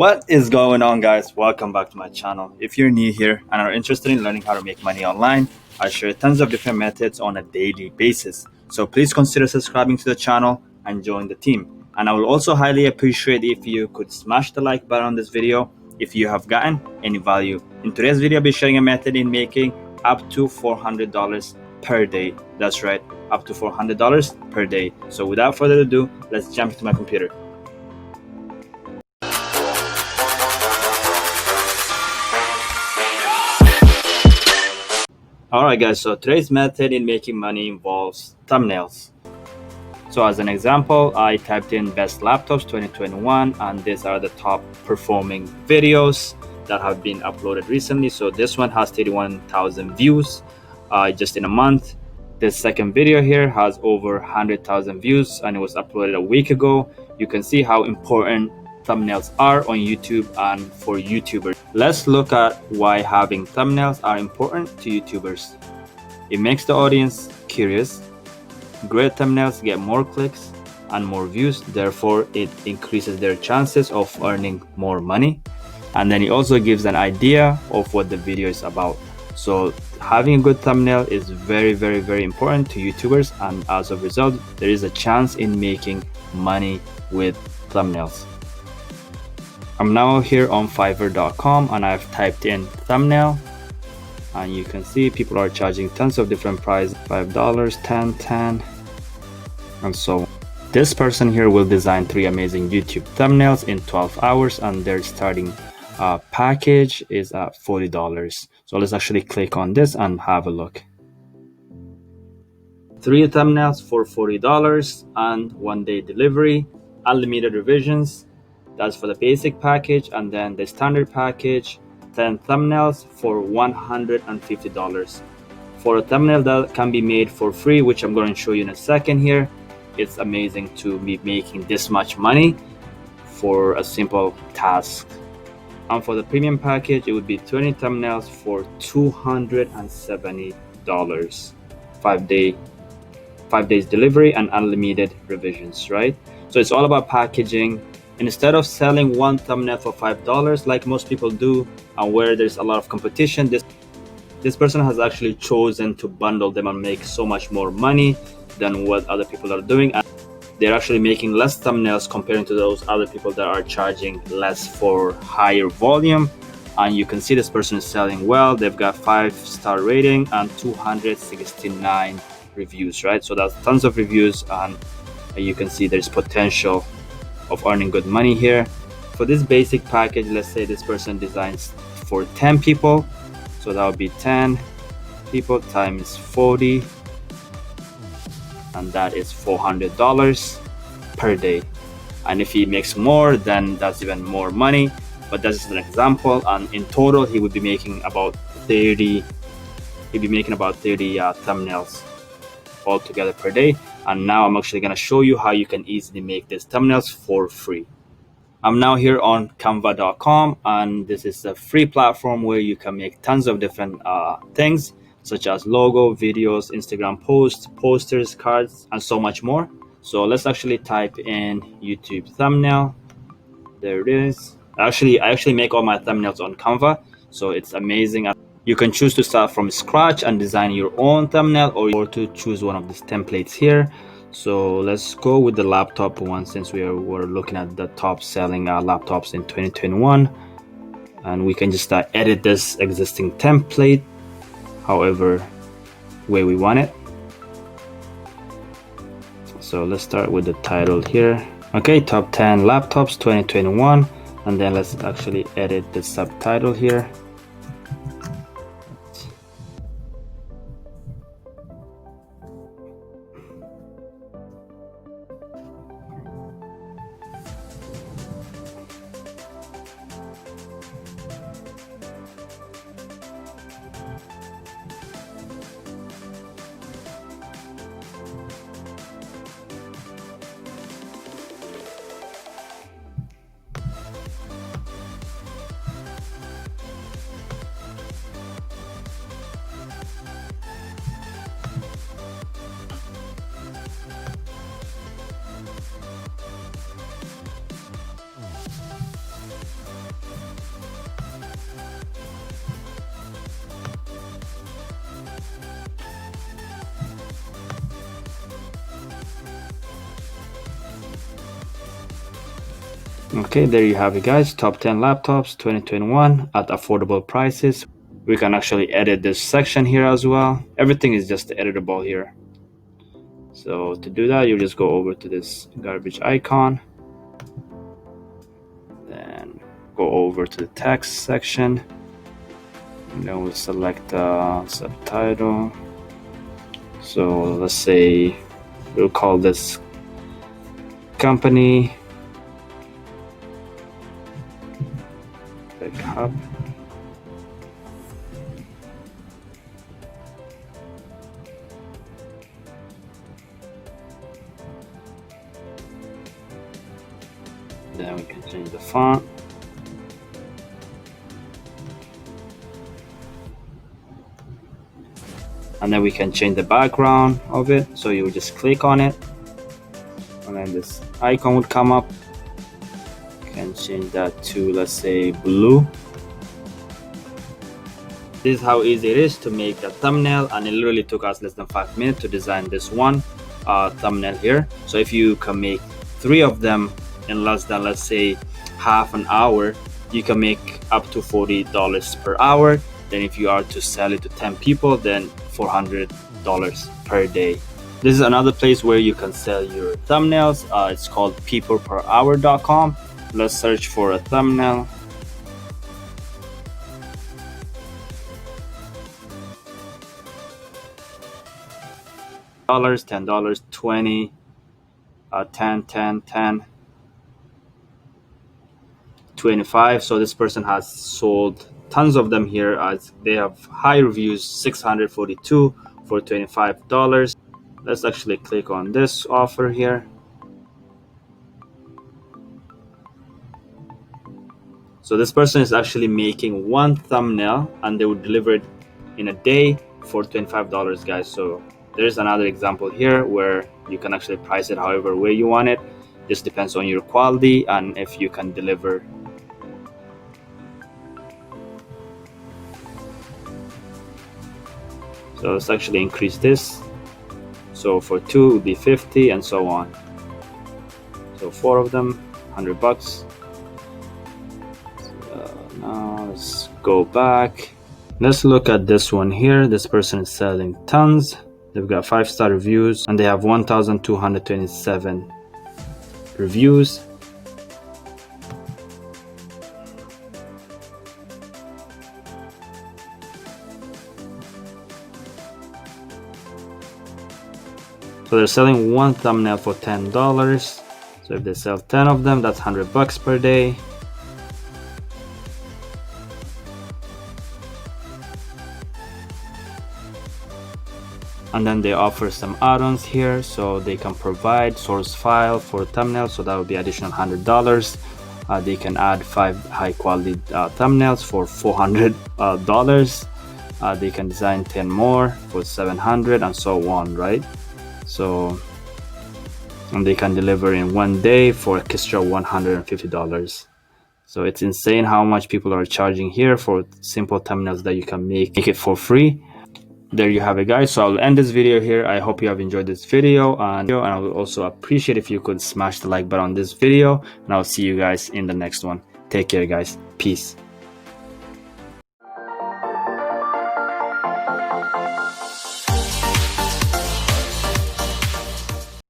What is going on, guys? Welcome back to my channel. If you're new here and are interested in learning how to make money online, I share tons of different methods on a daily basis. So please consider subscribing to the channel and join the team. And I will also highly appreciate if you could smash the like button on this video if you have gotten any value. In today's video, I'll be sharing a method in making up to $400 per day. That's right, up to $400 per day. So without further ado, let's jump into my computer. Alright guys, so today's method in making money involves thumbnails. So as an example, I typed in best laptops 2021 and these are the top performing videos that have been uploaded recently. So this one has 31,000 views just in a month. This second video here has over 100,000 views and it was uploaded a week ago. You can see how important thumbnails are on YouTube and for YouTubers. Let's look at why having thumbnails are important to YouTubers. It makes the audience curious. Great thumbnails get more clicks and more views, therefore it increases their chances of earning more money. And then it also gives an idea of what the video is about. So having a good thumbnail is very important to YouTubers, and as a result there is a chance in making money with thumbnails. I'm now here on Fiverr.com and I've typed in thumbnail and you can see people are charging tons of different prices, $5, $10, $10 and so on. This person here will design 3 amazing YouTube thumbnails in 12 hours and their starting package is at $40. So let's actually click on this and have a look. 3 thumbnails for $40 and 1-day delivery, unlimited revisions. That's for the basic package, and then the standard package, 10 thumbnails for $150. For a thumbnail that can be made for free, which I'm going to show you in a second here, it's amazing to be making this much money for a simple task. And for the premium package, it would be 20 thumbnails for $270. 5 days delivery and unlimited revisions, right? So it's all about packaging. Instead of selling one thumbnail for $5 like most people do, and where there's a lot of competition, this person has actually chosen to bundle them and make so much more money than what other people are doing. And they're actually making less thumbnails comparing to those other people that are charging less for higher volume. And you can see this person is selling well. They've got 5-star rating and 269 reviews, right? So that's tons of reviews, and you can see there's potential of earning good money here. For this basic package, let's say this person designs for 10 people, so that would be 10 people times 40, and that is $400 per day. And if he makes more, then that's even more money, but that's just an example. And in total he would be making about 30 thumbnails altogether per day. And now I'm actually going to show you how you can easily make these thumbnails for free. I'm now here on canva.com, and this is a free platform where you can make tons of different things such as logo, videos, Instagram posts, posters, cards, and so much more. So let's actually type in YouTube thumbnail. There it is. I actually make all my thumbnails on Canva, so it's amazing. You can choose to start from scratch and design your own thumbnail, or to choose one of these templates here. So let's go with the laptop one, since we're looking at the top selling laptops in 2021, and we can just edit this existing template however way we want it. So let's start with the title here. Okay, top 10 laptops 2021, and then let's actually edit the subtitle here. Okay, there you have it, guys. Top 10 laptops 2021 at affordable prices. We can actually edit this section here as well. Everything is just editable here. So to do that, you just go over to this garbage icon, then go over to the text section, and then we'll select subtitle. So let's say we'll call this company backup. Then we can change the font. And then we can change the background of it. So you would just click on it, and then this icon would come up. You can change that to, let's say, blue. This is how easy it is to make a thumbnail, and it literally took us less than 5 minutes to design this one thumbnail here. So if you can make 3 of them in less than, let's say, half an hour, you can make up to $40 per hour. Then if you are to sell it to 10 people, then $400 per day. This is another place where you can sell your thumbnails. It's called peopleperhour.com. Let's search for a thumbnail. $10, 20, 10, 10, 10, 25. So this person has sold tons of them here, as they have high reviews, 642 for $25. Let's actually click on this offer here. So this person is actually making one thumbnail, and they would deliver it in a day for $25, guys. So there's another example here where you can actually price it however way you want it. Just depends on your quality and if you can deliver. So let's actually increase this. So for 2 it would be 50 and so on. So 4 of them, $100. Now let's go back. Let's look at this one here. This person is selling tons. They've got 5-star reviews, and they have 1,227 reviews. So they're selling one thumbnail for $10. So if they sell 10 of them, that's $100 per day. And then they offer some add-ons here, so they can provide source file for thumbnails, so that would be additional $100. They can add 5 high-quality thumbnails for $400. They can design 10 more for $700 and so on, right? So, and they can deliver in 1 day for extra $150. So it's insane how much people are charging here for simple thumbnails that you can make it for free. There you have it, guys. So I'll end this video here. I hope you have enjoyed this video, and I would also appreciate if you could smash the like button on this video, and I'll see you guys in the next one. Take care, guys. Peace.